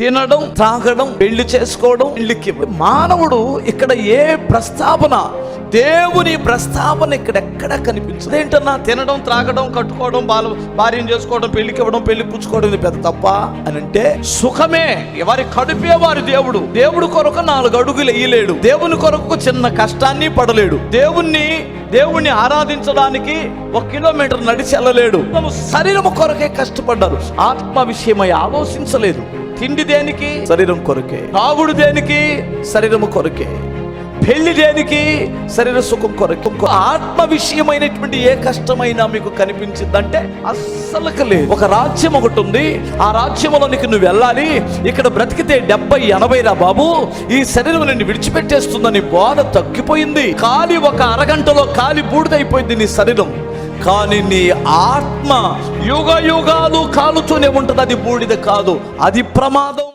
తినడం, తాగడం, పెళ్లి చేసుకోవడం, పెళ్లికి మానవుడు ఇక్కడ ఏ ప్రస్తావన, దేవుని ప్రస్తావన ఇక్కడ ఎక్కడ కనిపించదు. ఏంటన్నా తినడం, త్రాగడం, కట్టుకోవడం, భార్యను చేసుకోవడం, పెళ్లికి ఇవ్వడం, పెళ్లి పుచ్చుకోవడం ఇది పెద్ద తప్ప అని అంటే, సుఖమే ఎవరి కడుపే వారి దేవుడు. దేవుడు కొరకు 4 అడుగులు వేయలేడు. దేవుని కొరకు చిన్న కష్టాన్ని పడలేడు. దేవుణ్ణి ఆరాధించడానికి 1 కిలోమీటర్ నడిచి వెళ్ళలేడు. శరీరము కొరకే కష్టపడ్డారు, ఆత్మ విషయమై ఆలోచించలేదు. తిండి దేనికి? శరీరం కొరకే. తాగుడు దేనికి? శరీరము కొరకే. పెళ్లి దేనికి? శరీర సుఖం కొరకు. ఆత్మ విషయమైనటువంటి ఏ కష్టమైనా మీకు కనిపించిందంటే అస్సలకు లేదు. ఒక రాజ్యం ఒకటి ఉంది, ఆ రాజ్యంలోనికి నువ్వు వెళ్ళాలి. ఇక్కడ బ్రతికితే 70-80 రా బాబు, ఈ శరీరం నిన్ను విడిచిపెట్టేస్తుందని బోధ తగ్గిపోయింది. కాలి ఒక అరగంటలో కాలి బూడిదైపోయింది నీ శరీరం. కానీ నీ ఆత్మ యుగ యుగాలు కాలుతూనే ఉంటుంది. అది బూడిద కాదు, అది ప్రమాదం.